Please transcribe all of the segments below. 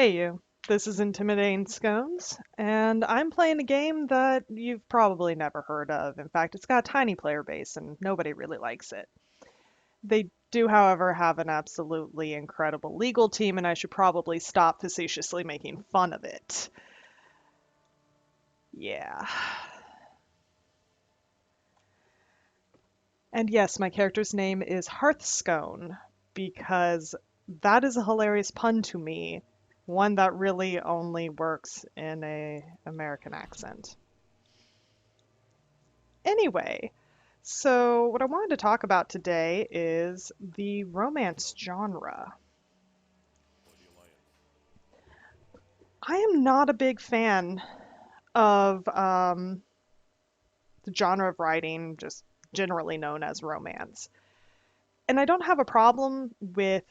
Hey you, this is Intimidating Scones, and I'm playing a game that you've probably never heard of. In fact, it's got a tiny player base and nobody really likes it. They do, however, have an absolutely incredible legal team, and I should probably stop facetiously making fun of it. Yeah. And yes, my character's name is Hearthscone, because that is a hilarious pun to me, one that really only works in a American accent. Anyway, so what I wanted to talk about today is the romance genre. I am not a big fan of the genre of writing just generally known as romance. And I don't have a problem with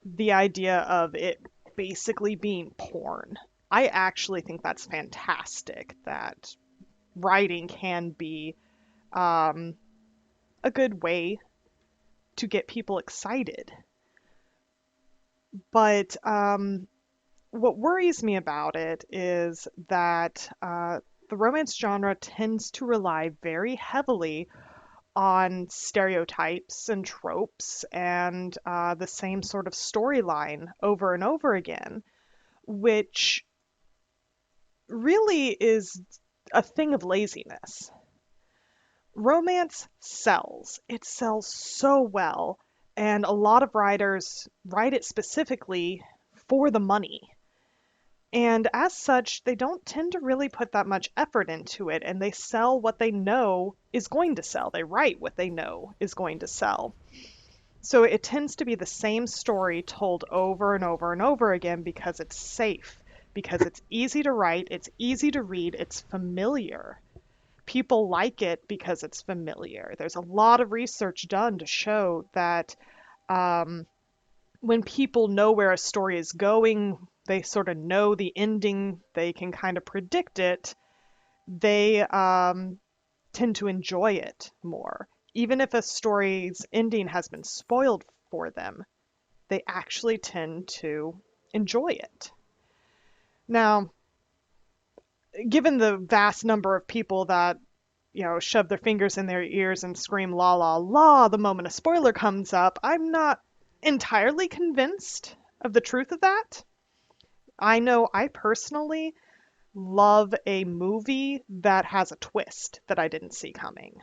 the idea of it basically being porn. I actually think that's fantastic that writing can be um, a good way to get people excited. But what worries me about it is that the romance genre tends to rely very heavily on stereotypes and tropes and the same sort of storyline over and over again, which really is a thing of laziness. Romance sells. It sells so well, and a lot of writers write it specifically for the money. And as such, they don't tend to really put that much effort into it, and they sell what they know is going to sell. They write what they know is going to sell. So it tends to be the same story told over and over and over again because it's safe, because it's easy to write, it's easy to read, it's familiar. People like it because it's familiar. There's a lot of research done to show that um, when people know where a story is going, they sort of know the ending, they can kind of predict it, they tend to enjoy it more. Even if a story's ending has been spoiled for them, they actually tend to enjoy it. Now, given the vast number of people that shove their fingers in their ears and scream la la la the moment a spoiler comes up, I'm not entirely convinced of the truth of that. I know I personally love a movie that has a twist that I didn't see coming.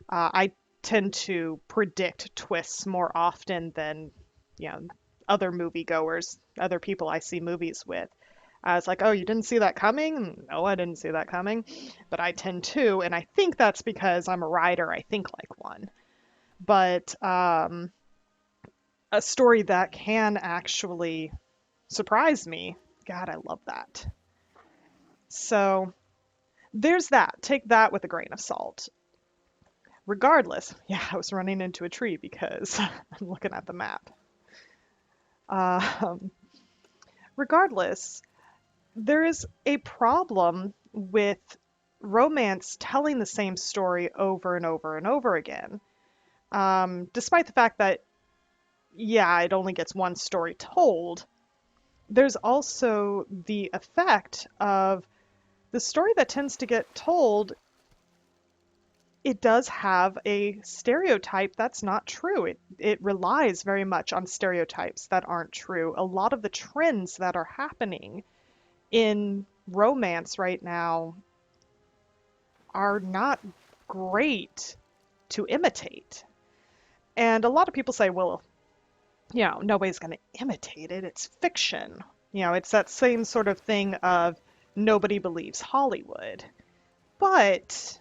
I tend to predict twists more often than, you know, other moviegoers, other people I see movies with. I was like, oh, you didn't see that coming? No, I didn't see that coming. But I tend to, and I think that's because I'm a writer. I think like one. But a story that can actually surprise me, God, I love that. So there's that. Take that with a grain of salt. Regardless, yeah, I was running into a tree because I'm looking at the map. Um, Regardless, there is a problem with romance telling the same story over and over and over again. Despite the fact that, yeah, it only gets one story told, there's also the effect of the story that tends to get told, it does have a stereotype that's not true. It relies very much on stereotypes that aren't true. A lot of the trends that are happening in romance right now are not great to imitate. And a lot of people say, well, nobody's going to imitate it. It's fiction. It's that same sort of thing of nobody believes Hollywood. But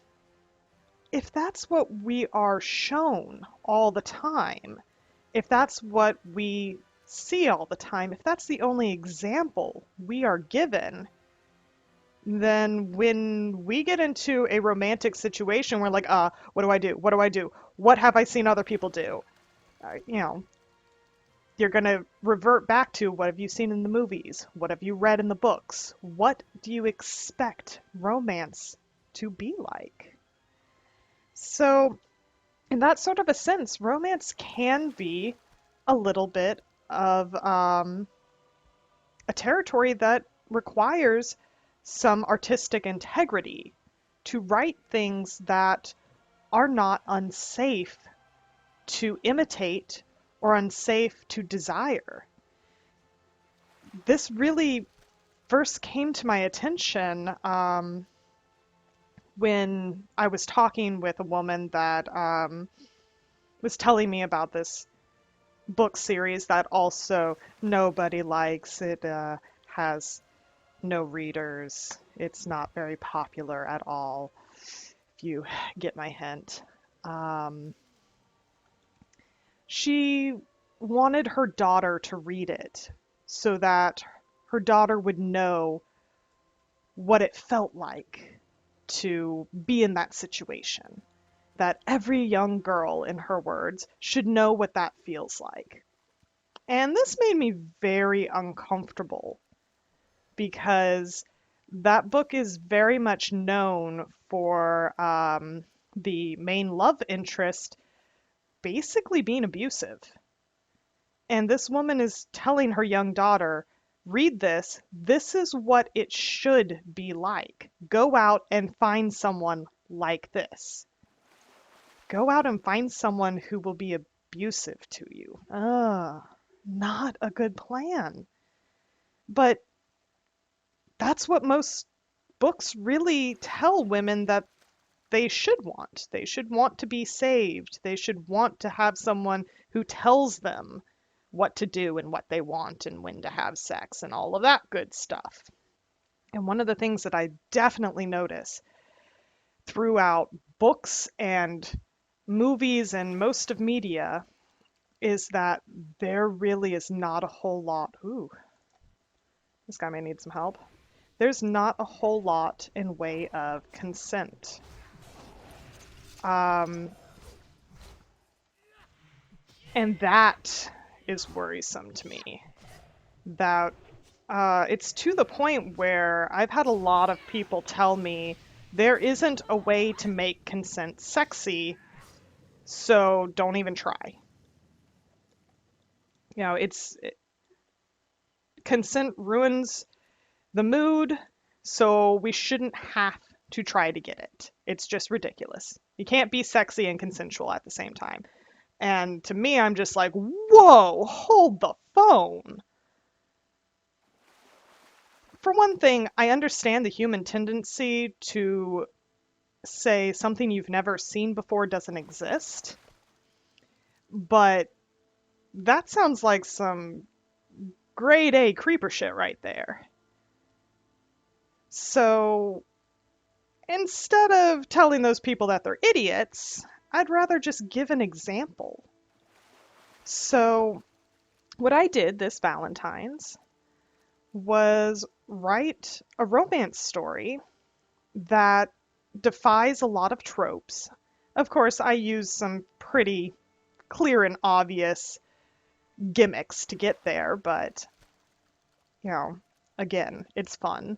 if that's what we are shown all the time, if that's what we see all the time, if that's the only example we are given, then when we get into a romantic situation, we're like, what do I do? What do I do? What have I seen other people do? Uh, you know, you're going to revert back to what have you seen in the movies? What have you read in the books? What do you expect romance to be like? So, in that sort of a sense, romance can be a little bit of a territory that requires some artistic integrity to write things that are not unsafe to imitate or unsafe to desire. This really first came to my attention when I was talking with a woman that was telling me about this book series that also nobody likes. It has no readers. It's not very popular at all, if you get my hint. Um, she wanted her daughter to read it so that her daughter would know what it felt like to be in that situation. That every young girl, in her words, should know what that feels like. And this made me very uncomfortable because that book is very much known for the main love interest basically being abusive. And this woman is telling her young daughter, read this. This is what it should be like. Go out and find someone like this. Go out and find someone who will be abusive to you. Not a good plan. But that's what most books really tell women that they should want. They should want to be saved. They should want to have someone who tells them what to do and what they want and when to have sex and all of that good stuff. And one of the things that I definitely notice throughout books and movies and most of media is that there really is not a whole lot. Ooh, this guy may need some help. There's not a whole lot in way of consent. And that is worrisome to me. That it's to the point where I've had a lot of people tell me there isn't a way to make consent sexy, so don't even try. Consent ruins the mood, so we shouldn't have to try to get it. It's just ridiculous. You can't be sexy and consensual at the same time. And to me, I'm just like, whoa, hold the phone. For one thing, I understand the human tendency to say something you've never seen before doesn't exist, but that sounds like some grade A creeper shit right there. So instead of telling those people that they're idiots, I'd rather just give an example. So what I did this Valentine's was write a romance story that defies a lot of tropes. Of course, I use some pretty clear and obvious gimmicks to get there, but, again, it's fun.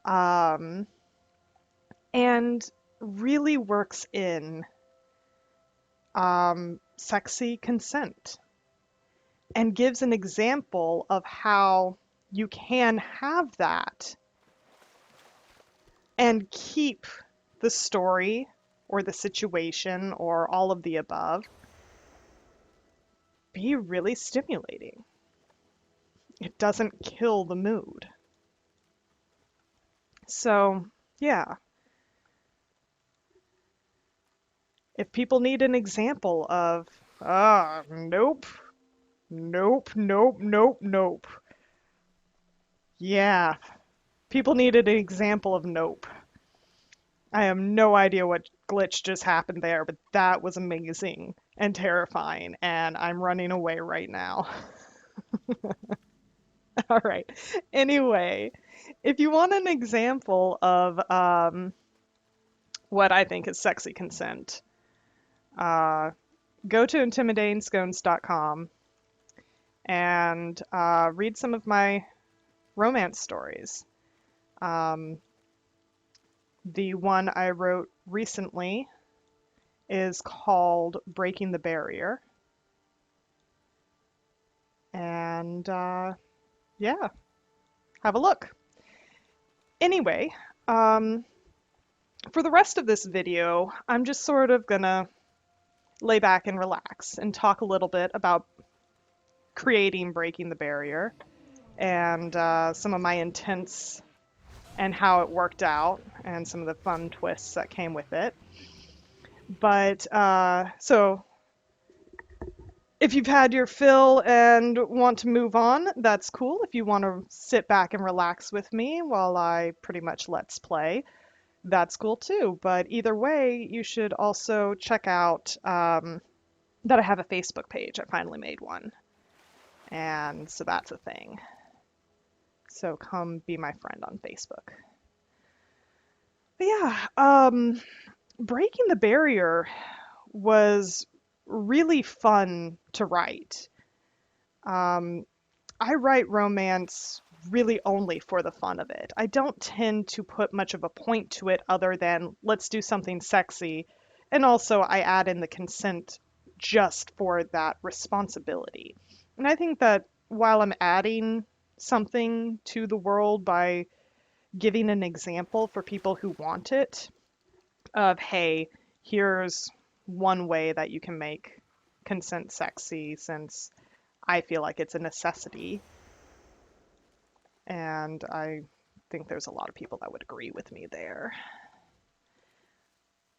And really works in sexy consent and gives an example of how you can have that and keep the story or the situation or all of the above be really stimulating. It doesn't kill the mood. So, yeah. If people need an example of, nope, nope, nope, nope, nope. Yeah, people needed an example of nope. I have no idea what glitch just happened there, but that was amazing and terrifying, and I'm running away right now. All right. Anyway, if you want an example of what I think is sexy consent, go to intimidatingscones.com and read some of my romance stories. The one I wrote recently is called Breaking the Barrier. And yeah, have a look. Anyway, um, for the rest of this video, I'm just sort of gonna lay back and relax and talk a little bit about creating Breaking the Barrier and some of my intents and how it worked out and some of the fun twists that came with it. But so if you've had your fill and want to move on, that's cool. If you want to sit back and relax with me while I pretty much let's play, that's cool too. But either way, you should also check out that I have a Facebook page. I finally made one. And so that's a thing. So come be my friend on Facebook. But yeah, Breaking the Barrier was really fun to write. Um, I write romance really only for the fun of it. I don't tend to put much of a point to it other than let's do something sexy. And also, I add in the consent just for that responsibility. And I think that while I'm adding something to the world by giving an example for people who want it, of hey, here's one way that you can make consent sexy since I feel like it's a necessity. And I think there's a lot of people that would agree with me there.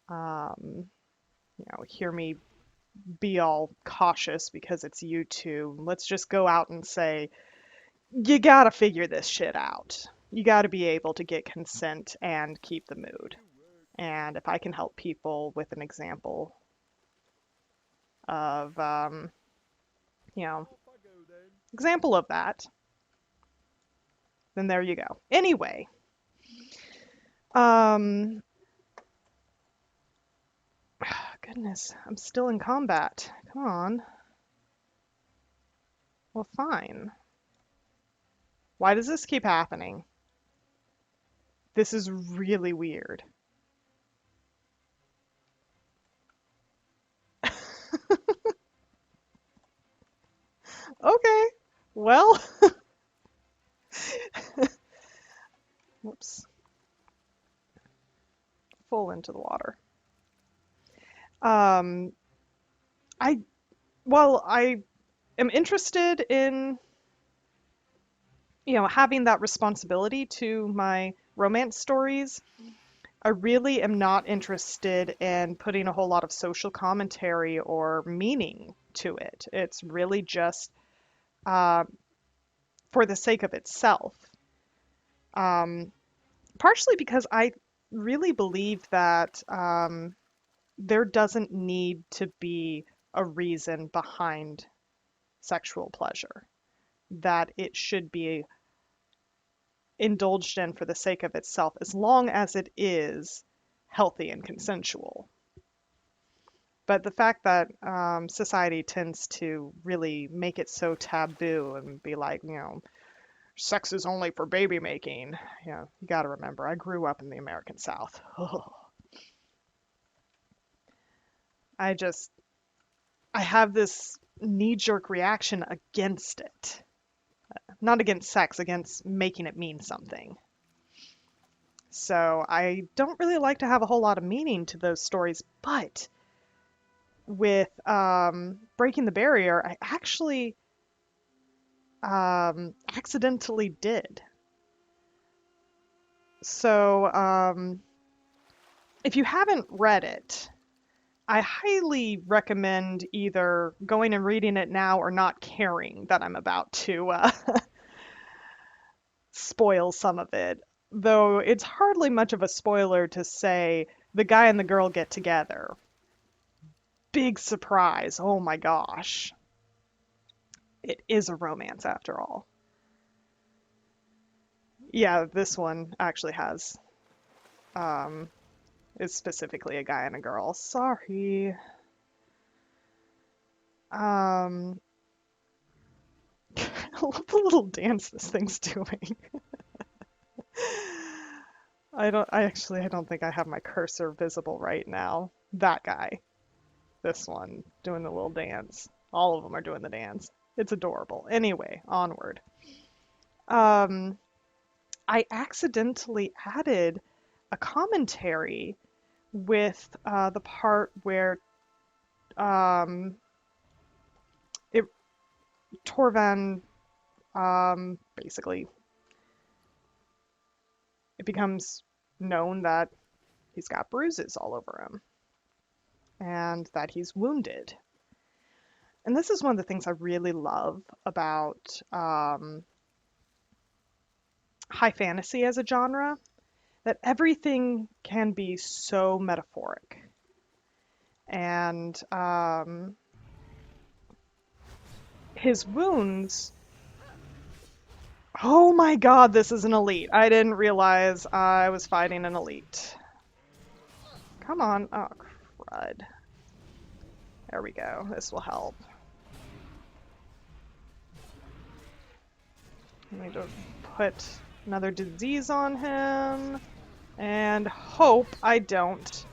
Um, hear me be all cautious because it's YouTube. Let's just go out and say, you gotta figure this shit out. You gotta be able to get consent and keep the mood. And if I can help people with an example of, you know, example of that, then there you go. Anyway, um, goodness, I'm still in combat. Come on. Well, fine. Why does this keep happening? This is really weird. Okay, well, whoops, full into the water. Um, I, well, I am interested in, having that responsibility to my romance stories. I really am not interested in putting a whole lot of social commentary or meaning to it. It's really just uh, for the sake of itself. Um, Partially because I really believe that there doesn't need to be a reason behind sexual pleasure, that it should be indulged in for the sake of itself as long as it is healthy and consensual. But the fact that society tends to really make it so taboo and be like, sex is only for baby making. You got to remember, I grew up in the American South. I just, I have this knee-jerk reaction against it. Not against sex, against making it mean something. So I don't really like to have a whole lot of meaning to those stories, but with Breaking the Barrier, I actually accidentally did. So if you haven't read it, I highly recommend either going and reading it now or not caring that I'm about to spoil some of it. Though it's hardly much of a spoiler to say the guy and the girl get together. Big surprise. Oh my gosh. It is a romance after all. Yeah, this one actually has, is specifically a guy and a girl. Sorry. Um, I love the little dance this thing's doing. I don't think I have my cursor visible right now. That guy. This one doing the little dance. All of them are doing the dance. It's adorable. Anyway, onward. Um, I accidentally added a commentary with the part where um, it, Torvan basically it becomes known that he's got bruises all over him and that he's wounded. And this is one of the things I really love about high fantasy as a genre, that everything can be so metaphoric. And his wounds. Oh my god, this is an elite. I didn't realize I was fighting an elite. Come on. Oh, crud. There we go. This will help. I need to put another disease on him and hope I don't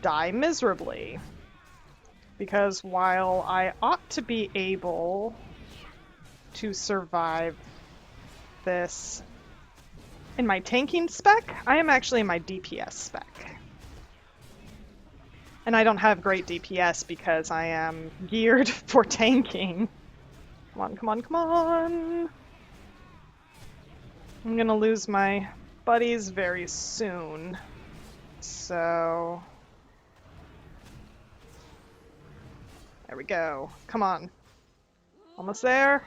die miserably. Because while I ought to be able to survive this in my tanking spec, I am actually in my DPS spec. And I don't have great DPS because I am geared for tanking. Come on, come on, come on! I'm gonna lose my buddies very soon. So... there we go. Come on. Almost there.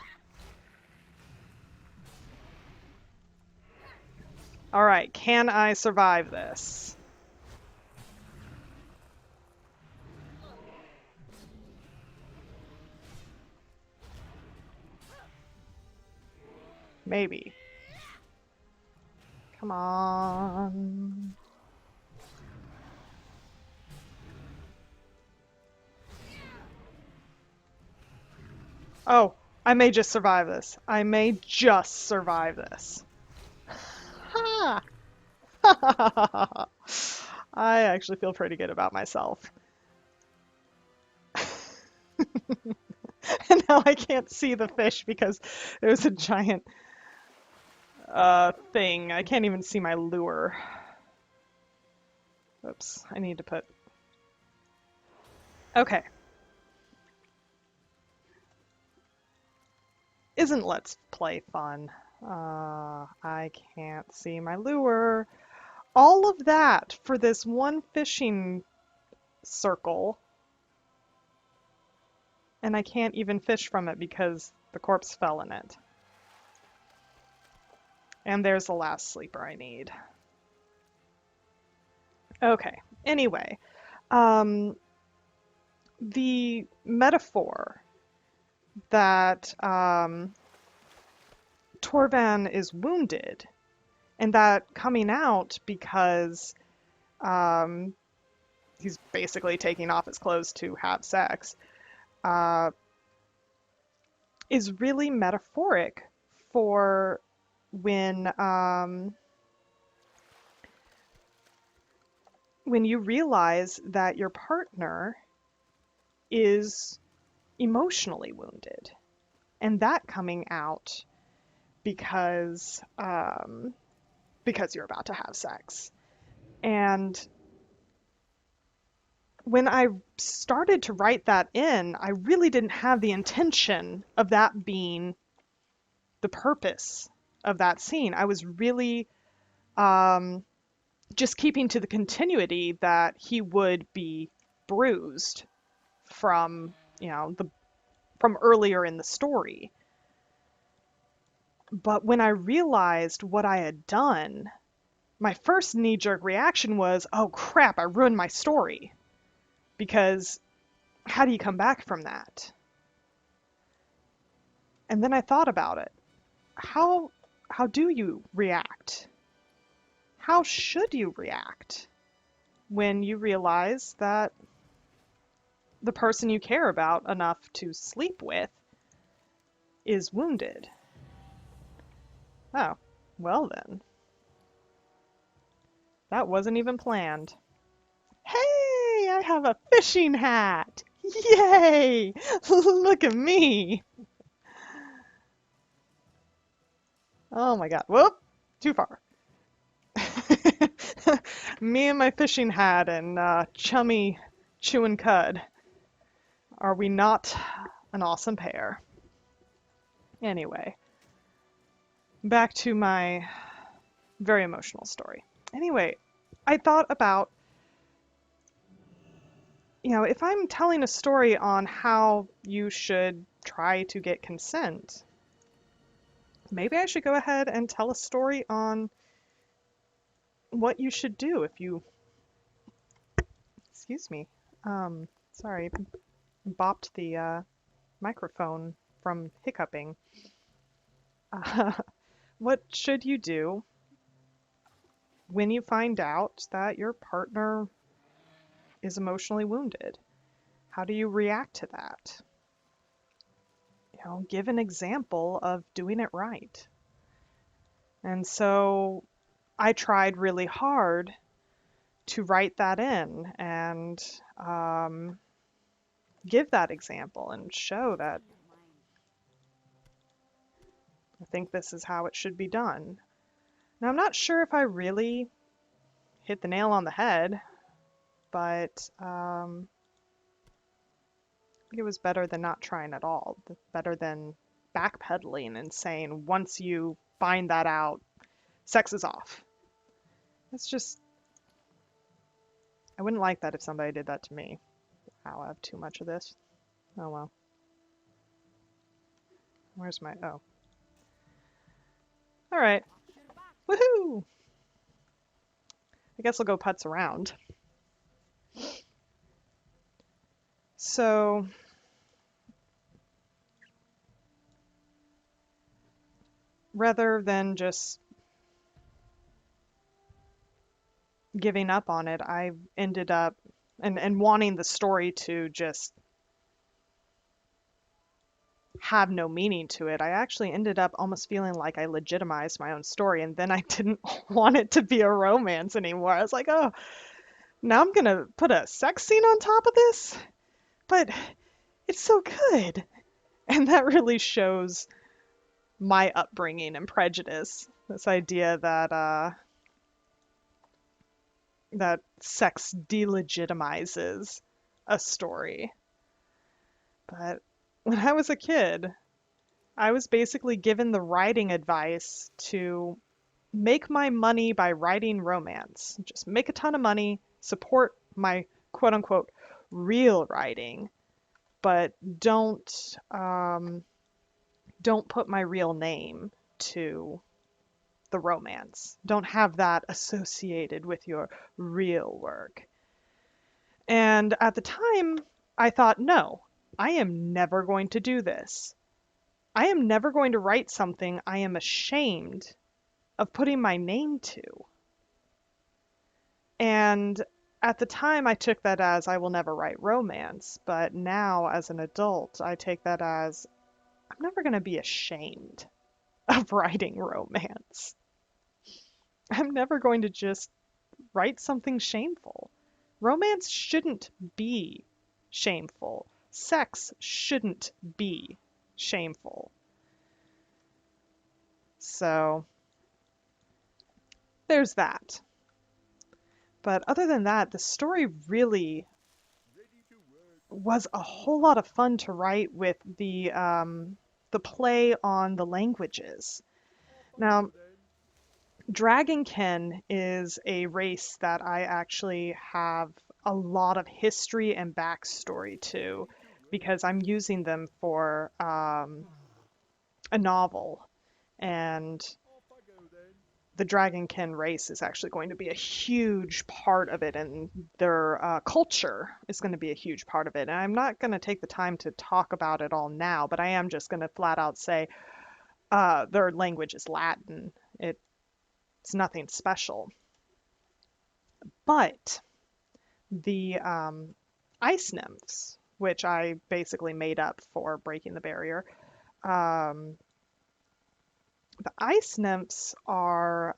Alright, can I survive this? Maybe. Come on. Oh, I may just survive this. I may just survive this. Ha! I actually feel pretty good about myself. And now I can't see the fish because there's a giant thing. I can't even see my lure. Oops, I need to put... Okay. Isn't Let's Play fun? I can't see my lure. All of that for this one fishing circle. And I can't even fish from it because the corpse fell in it. And there's the last sleeper I need. Okay, anyway. The metaphor that Torvan is wounded, and that coming out because he's basically taking off his clothes to have sex, is really metaphoric for when you realize that your partner is emotionally wounded, and that coming out because you're about to have sex. And when I started to write that in, I really didn't have the intention of that being the purpose of that scene. I was really just keeping to the continuity that he would be bruised from, from earlier in the story. But when I realized what I had done, my first knee-jerk reaction was, oh crap, I ruined my story. Because how do you come back from that? And then I thought about it. How do you react? How should you react when you realize that the person you care about enough to sleep with is wounded? Oh, well then. That wasn't even planned. Hey, I have a fishing hat! Yay! Look at me! Oh my god. Whoop! Too far. Me and my fishing hat and chummy chewing cud. Are we not an awesome pair? Anyway, back to my very emotional story. Anyway, I thought about, if I'm telling a story on how you should try to get consent, maybe I should go ahead and tell a story on what you should do if you, excuse me, sorry, bopped the microphone from hiccuping. Uh, what should you do when you find out that your partner is emotionally wounded? How do you react to that? Give an example of doing it right. And so I tried really hard to write that in and give that example and show that I think this is how it should be done. Now, I'm not sure if I really hit the nail on the head, but I think it was better than not trying at all. Better than backpedaling and saying, once you find that out, sex is off. It's just, I wouldn't like that if somebody did that to me. Wow, I have too much of this. Oh well. Where's my, oh. All right. Woohoo! I guess I'll go putz around. So, rather than just giving up on it, I ended up, and wanting the story to just have no meaning to it, I actually ended up almost feeling like I legitimized my own story, and then I didn't want it to be a romance anymore. I was like, oh, now I'm gonna put a sex scene on top of this? But it's so good. And that really shows my upbringing and prejudice. This idea that sex delegitimizes a story. But when I was a kid, I was basically given the writing advice to make my money by writing romance. Just make a ton of money, support my quote unquote real writing, but don't put my real name to the romance. Don't have that associated with your real work. And at the time, I thought, no, I am never going to do this. I am never going to write something I am ashamed of putting my name to. And at the time, I took that as I will never write romance. But now, as an adult, I take that as I'm never going to be ashamed of writing romance. I'm never going to just write something shameful. Romance shouldn't be shameful. Sex shouldn't be shameful. So there's that. But other than that, the story really was a whole lot of fun to write with the play on the languages. Now, Dragonkin is a race that I actually have a lot of history and backstory to because I'm using them for a novel. And the Dragonkin race is actually going to be a huge part of it, and their culture is going to be a huge part of it. And I'm not going to take the time to talk about it all now, but I am just going to flat out say their language is Latin. It's nothing special. But the ice nymphs, which I basically made up for breaking the barrier, um, the ice nymphs are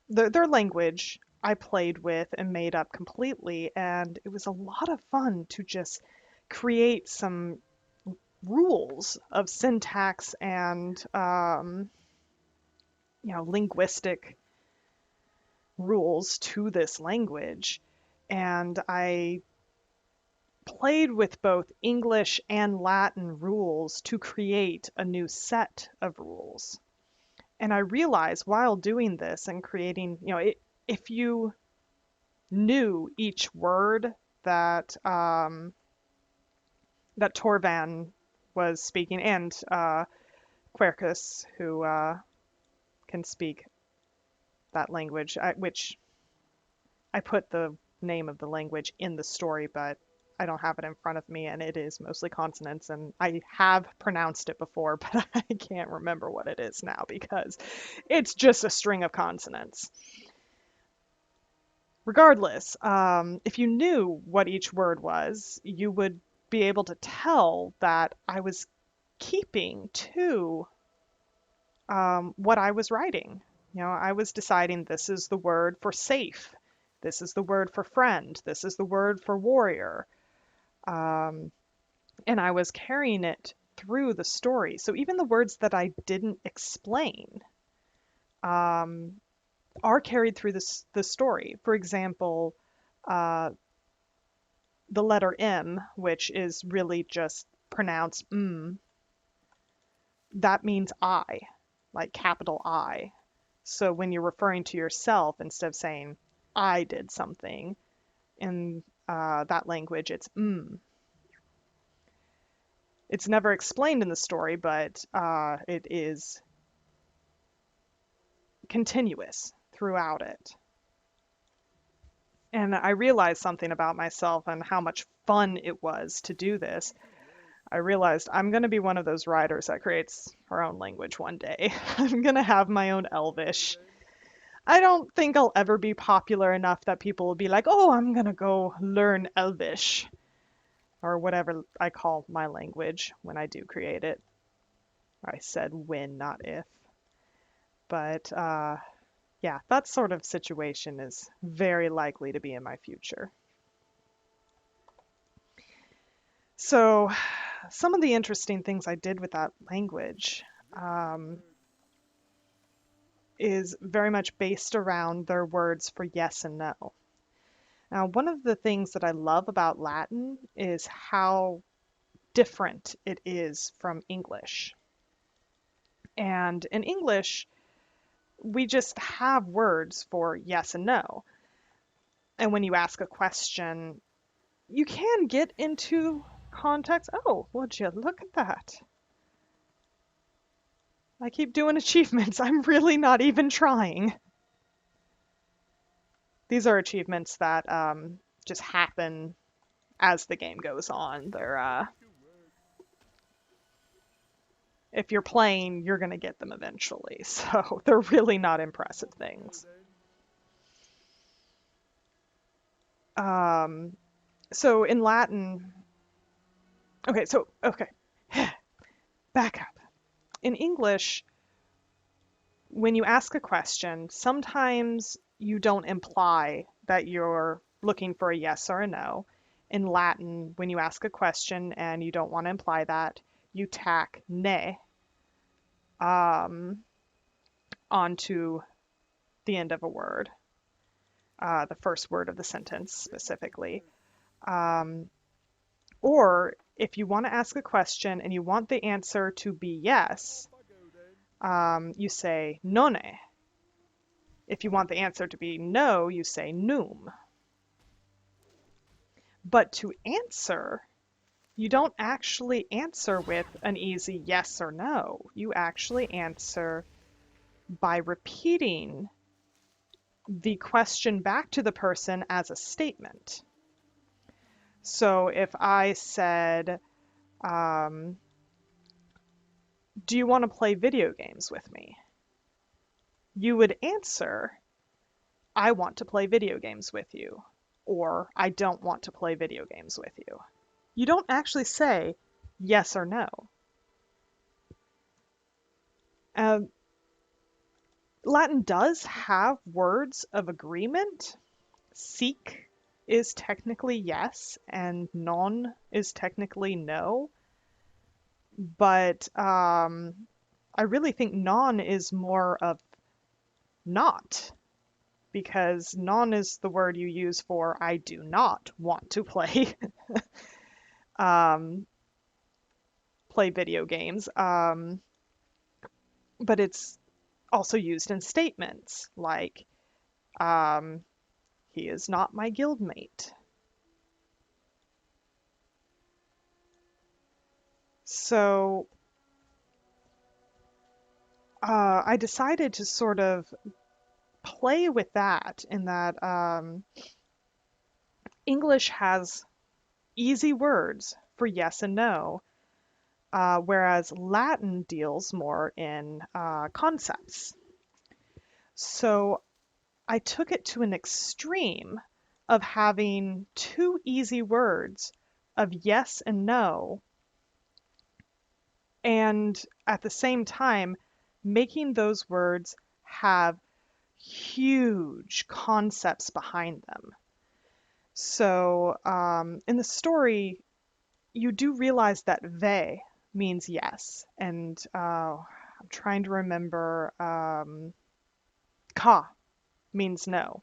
their language I played with and made up completely, and it was a lot of fun to just create some rules of syntax and linguistic rules to this language, and I played with both English and Latin rules to create a new set of rules. And I realized while doing this and creating, if you knew each word that that Torvan was speaking, and Quercus, who can speak that language, which I put the name of the language in the story, but I don't have it in front of me, and it is mostly consonants, and I have pronounced it before, but I can't remember what it is now because it's just a string of consonants. Regardless, if you knew what each word was, you would be able to tell that I was keeping to what I was writing. I was deciding this is the word for safe, this is the word for friend, this is the word for warrior. And I was carrying it through the story. So even the words that I didn't explain um, are carried through the story. For example, the letter M, which is really just pronounced that means I, like capital I. So when you're referring to yourself, instead of saying I did something, in that language, it's It's never explained in the story, but it is continuous throughout it. And I realized something about myself and how much fun it was to do this. I realized I'm going to be one of those writers that creates her own language one day. I'm going to have my own Elvish. I don't think I'll ever be popular enough that people will be like, oh, I'm going to go learn Elvish, or whatever I call my language when I do create it. I said when, not if. But yeah, that sort of situation is very likely to be in my future. So some of the interesting things I did with that language is very much based around their words for yes and no. Now, one of the things that I love about Latin is how different it is from English. And in English, we just have words for yes and no. And when you ask a question, you can get into context. Oh, would you look at that? I keep doing achievements. I'm really not even trying. These are achievements that just happen as the game goes on. They're if you're playing, you're gonna get them eventually. So they're really not impressive things. So in Latin, okay, back up. In English, when you ask a question, sometimes you don't imply that you're looking for a yes or a no. In Latin, when you ask a question and you don't want to imply that, you tack ne onto the end of a word, the first word of the sentence specifically. Or if you want to ask a question and you want the answer to be yes, you say none. If you want the answer to be no, you say num. But to answer, you don't actually answer with an easy yes or no. You actually answer by repeating the question back to the person as a statement. So if I said, do you want to play video games with me? You would answer, I want to play video games with you, or I don't want to play video games with you. You don't actually say yes or no. Latin does have words of agreement. Seek is technically yes, and non is technically no. But I really think non is more of not. because non is the word you use for I do not want to play um, play video games. But it's also used in statements like um, he is not my guildmate. So I decided to sort of play with that in that English has easy words for yes and no, whereas Latin deals more in concepts. So I took it to an extreme of having two easy words of yes and no, and at the same time, making those words have huge concepts behind them. So in the story, you do realize that ve means yes, and I'm trying to remember ka means no.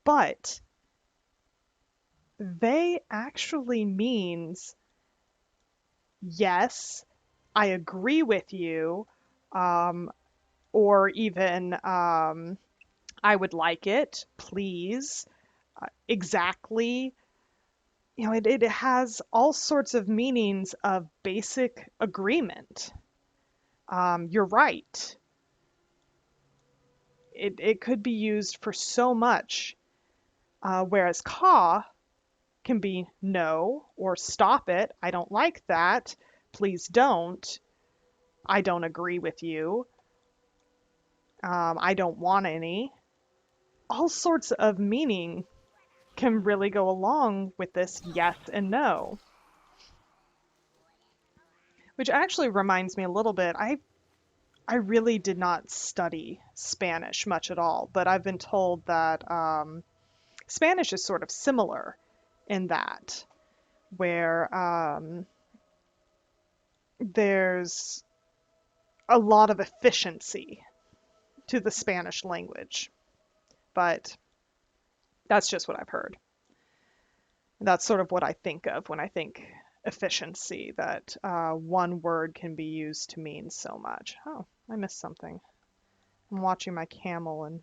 But ve actually means yes, I agree with you, um, or even I would like it, please, exactly. You know, it has all sorts of meanings of basic agreement. You're right. It could be used for so much, whereas ka can be no or stop it. I don't like that. Please don't. I don't agree with you. I don't want any. All sorts of meaning can really go along with this yes and no, which actually reminds me a little bit. I really did not study Spanish much at all, but I've been told that Spanish is sort of similar in that, where there's a lot of efficiency to the Spanish language, but that's just what I've heard. That's sort of what I think of when I think efficiency, that one word can be used to mean so much. Oh, I missed something. I'm watching my camel and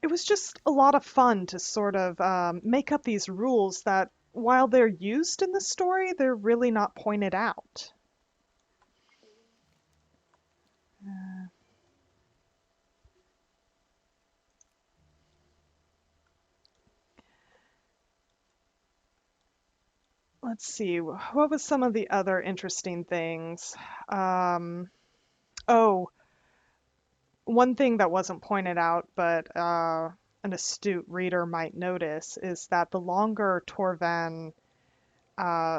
it was just a lot of fun to sort of make up these rules that, while they're used in the story, they're really not pointed out. Let's see, what was some of the other interesting things? Um, oh, one thing that wasn't pointed out, but an astute reader might notice, is that the longer Torvan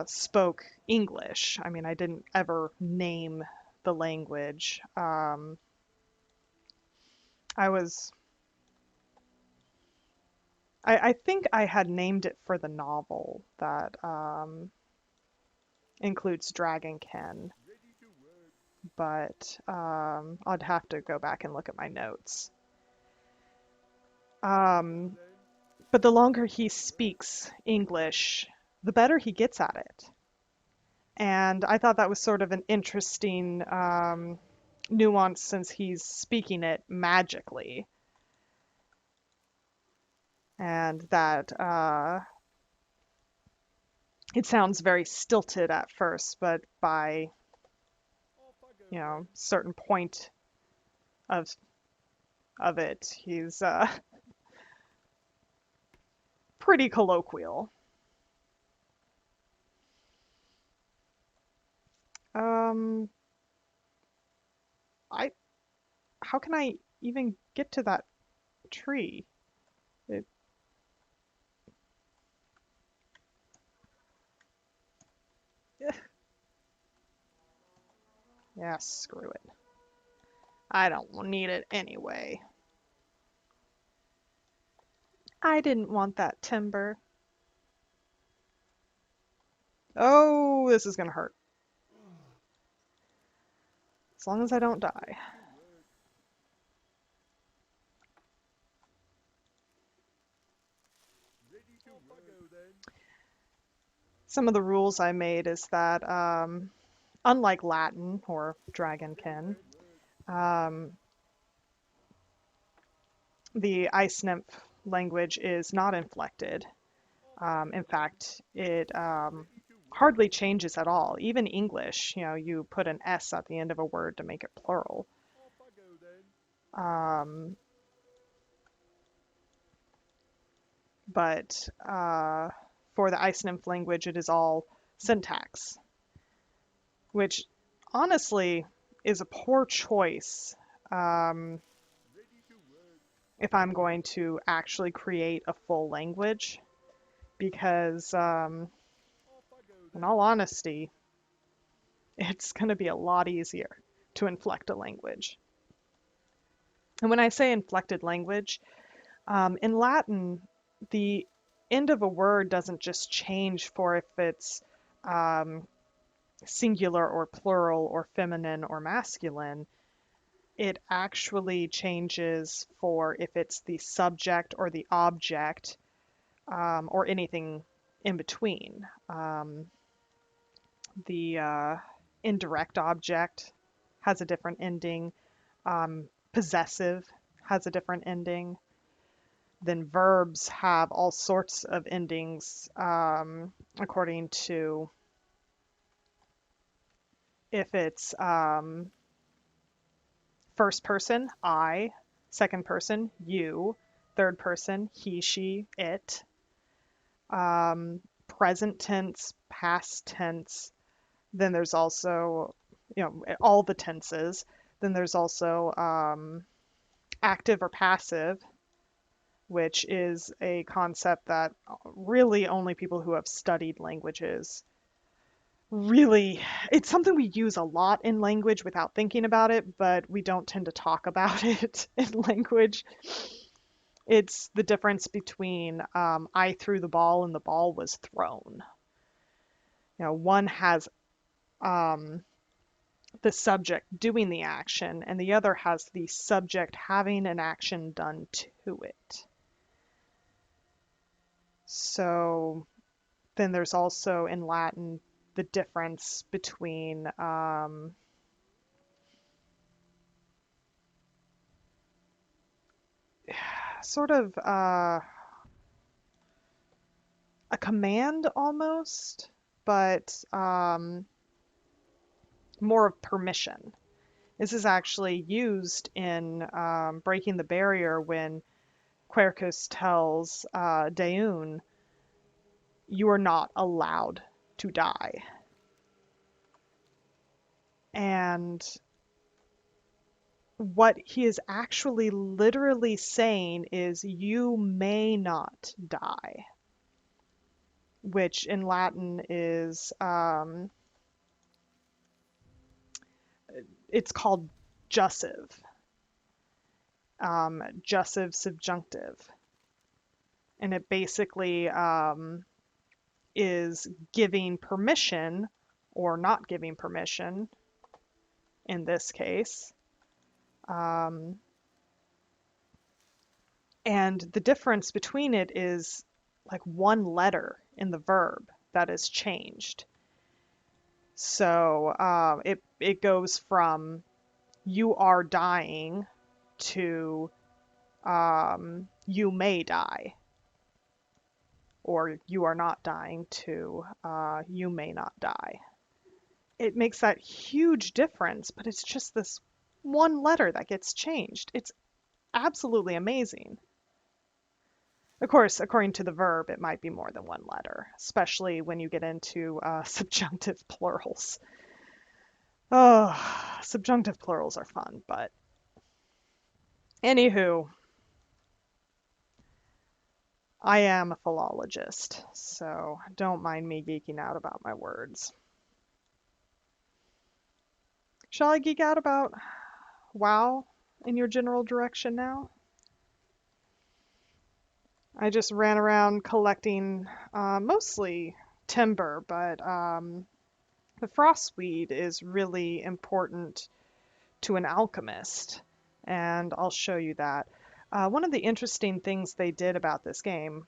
spoke English, I mean, I didn't ever name the language. I was I think I had named it for the novel that includes Dragonkin, but I'd have to go back and look at my notes. Um, but the longer he speaks English, the better he gets at it. And I thought that was sort of an interesting nuance, since he's speaking it magically. And that it sounds very stilted at first, but by, certain point of it, he's pretty colloquial. Um, I how can I even get to that tree? It, yeah, screw it. I don't need it anyway. I didn't want that timber. Oh, this is gonna hurt. as long as I don't die. Some of the rules I made is that, unlike Latin or Dragonkin, um, the ice nymph language is not inflected. In fact, it hardly changes at all. Even English, you put an S at the end of a word to make it plural. Um, but for the ice nymph language, it is all syntax, which honestly is a poor choice if I'm going to actually create a full language, because in all honesty, it's going to be a lot easier to inflect a language. And when I say inflected language, in Latin, the end of a word doesn't just change for if it's um, singular or plural or feminine or masculine. It actually changes for if it's the subject or the object, or anything in between. The indirect object has a different ending. Possessive has a different ending. Then verbs have all sorts of endings, according to if it's first person, I, second person, you, third person, he, she, it, present tense, past tense. Then there's also, all the tenses. Then there's also active or passive, which is a concept that really only people who have studied languages really, it's something we use a lot in language without thinking about it, but we don't tend to talk about it in language. It's the difference between I threw the ball and the ball was thrown. One has the subject doing the action, and the other has the subject having an action done to it. So then there's also in Latin the difference between sort of a command almost, but more of permission. This is actually used in Breaking the Barrier when Quercus tells Daeun, you are not allowed to die. And what he is actually literally saying is, you may not die, which in Latin is, it's called jussive, jussive subjunctive. And it basically is giving permission or not giving permission in this case. And the difference between it is like one letter in the verb that is changed. So it goes from you are dying to you may die, or you are not dying to you may not die. It makes that huge difference, but it's just this one letter that gets changed. It's absolutely amazing. Of course, according to the verb, it might be more than one letter, especially when you get into subjunctive plurals. Oh, subjunctive plurals are fun, but anywho, I am a philologist, so don't mind me geeking out about my words. Shall I geek out about WoW in your general direction now? I just ran around collecting mostly timber, but the frostweed is really important to an alchemist, and I'll show you that. One of the interesting things they did about this game,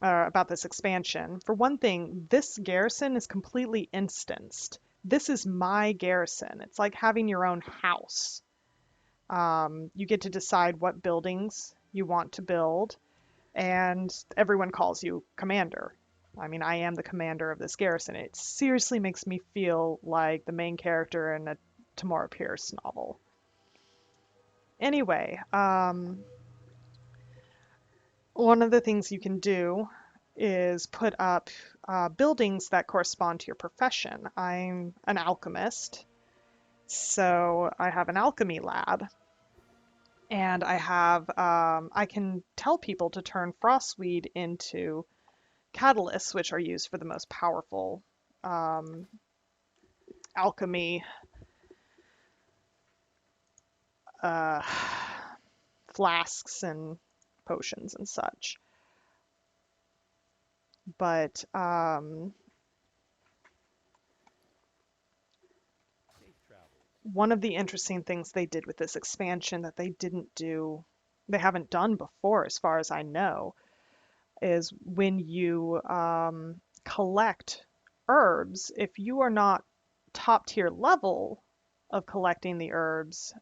about this expansion, for one thing, this garrison is completely instanced. This is my garrison. It's like having your own house. You get to decide what buildings you want to build, and everyone calls you commander. I mean, I am the commander of this garrison. It seriously makes me feel like the main character in a Tamora Pierce novel. Anyway, one of the things you can do is put up buildings that correspond to your profession. I'm an alchemist, so I have an alchemy lab, and I can tell people to turn frostweed into catalysts, which are used for the most powerful alchemy uh, flasks and potions and such. But one of the interesting things they did with this expansion that they haven't done before, as far as I know, is when you collect herbs, if you are not top tier level of collecting the herbs,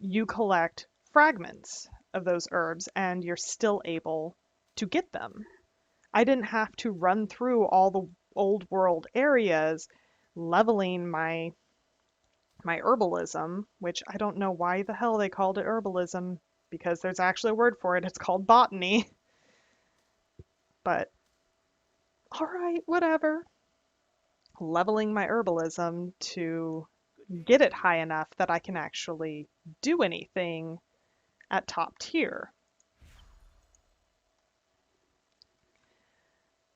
you collect fragments of those herbs and you're still able to get them. I didn't have to run through all the old world areas leveling my herbalism, which I don't know why the hell they called it herbalism, because there's actually a word for it. It's called botany. But all right, whatever. Leveling my herbalism to get it high enough that I can actually do anything at top tier.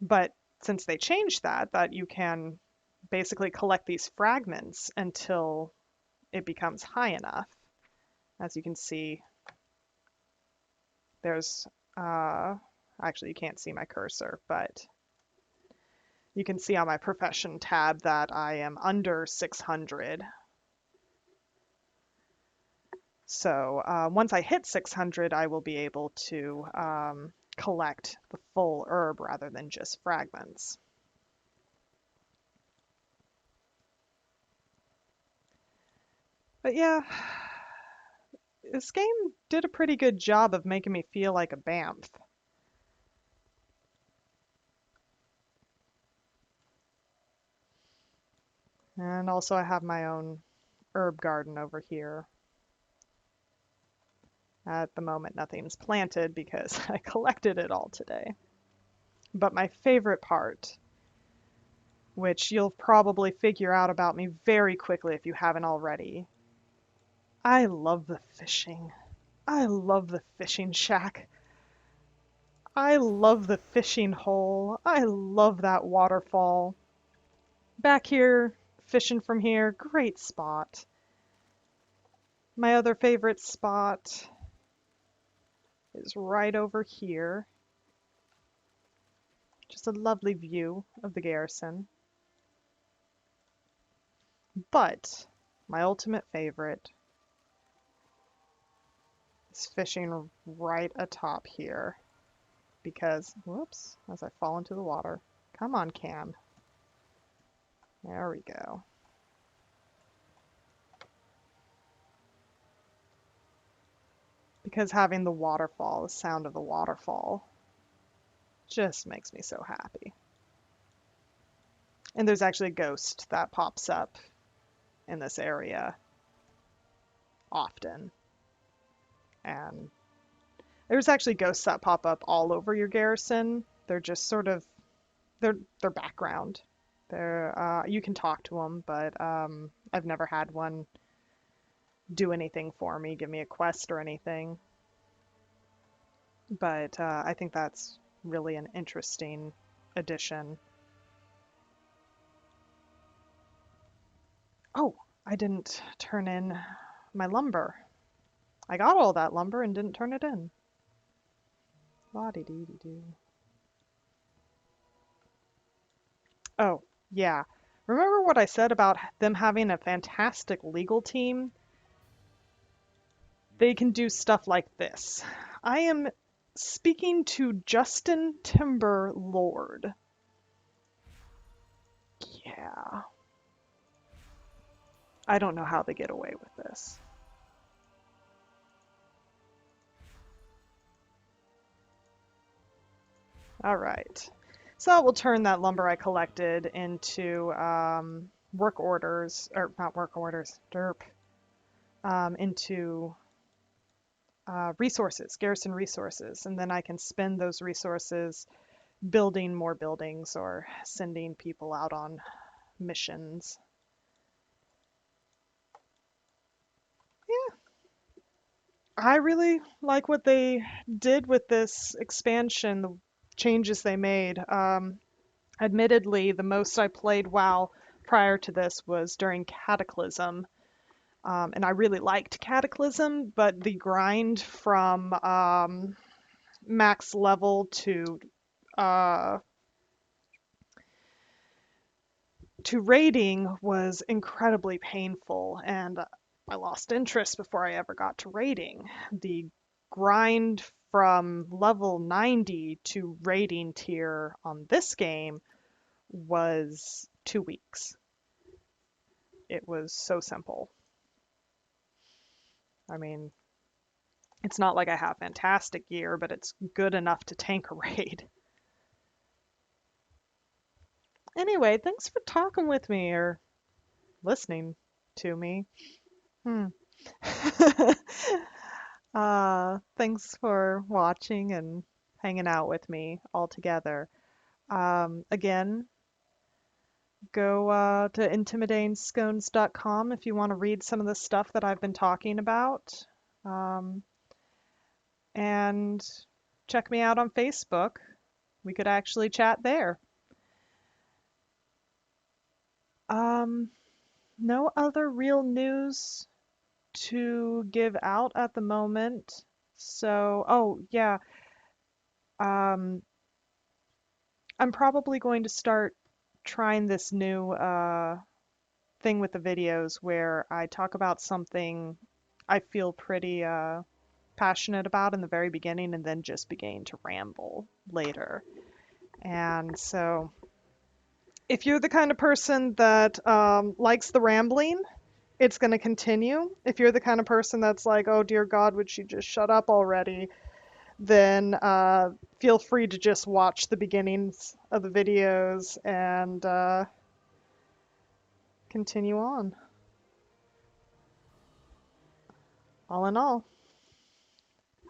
But since they changed that you can basically collect these fragments until it becomes high enough. As you can see, there's, actually you can't see my cursor, but you can see on my profession tab that I am under 600. So once I hit 600, I will be able to collect the full herb rather than just fragments. But yeah, this game did a pretty good job of making me feel like a Banff. And also I have my own herb garden over here. At the moment, nothing's planted because I collected it all today. But my favorite part, which you'll probably figure out about me very quickly if you haven't already, I love the fishing. I love the fishing shack. I love the fishing hole. I love that waterfall. Back here, fishing from here, great spot. My other favorite spot is right over here. Just a lovely view of the garrison. But my ultimate favorite is fishing right atop here. Because, whoops, as I fall into the water. Come on, Cam. There we go. Because having the waterfall, the sound of the waterfall, just makes me so happy. And there's actually a ghost that pops up in this area often. And there's actually ghosts that pop up all over your garrison. They're just sort of, they're background. They're, you can talk to them, but I've never had one do anything for me, give me a quest or anything. But I think that's really an interesting addition. Oh, I didn't turn in my lumber. I got all that lumber and didn't turn it in. La-dee-dee-dee-doo. Oh, yeah. Remember what I said about them having a fantastic legal team? They can do stuff like this. I am speaking to Justin Timber Lord. Yeah. I don't know how they get away with this. All right. So we'll turn that lumber I collected into work orders, or not work orders, derp, into resources, garrison resources, and then I can spend those resources building more buildings or sending people out on missions. Yeah, I really like what they did with this expansion, the changes they made. Admittedly, the most I played WoW prior to this was during Cataclysm, and I really liked Cataclysm, but the grind from max level uh, to raiding was incredibly painful, and I lost interest before I ever got to raiding. The grind from level 90 to raiding tier on this game was 2 weeks. It was so simple. I mean, it's not like I have fantastic gear, but it's good enough to tank a raid. Anyway, thanks for talking with me or listening to me. Hmm. Thanks for watching and hanging out with me all together. Again, go to intimidangscones.com if you want to read some of the stuff that I've been talking about. Um, and check me out on Facebook. We could actually chat there. Um, no other real news to give out at the moment. So, oh yeah, um, I'm probably going to start trying this new thing with the videos where I talk about something I feel pretty passionate about in the very beginning and then just begin to ramble later. And so, if you're the kind of person that likes the rambling, it's going to continue. If you're the kind of person that's like, oh dear God, would she just shut up already? Then feel free to just watch the beginnings of the videos and continue on. All in all,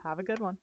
have a good one.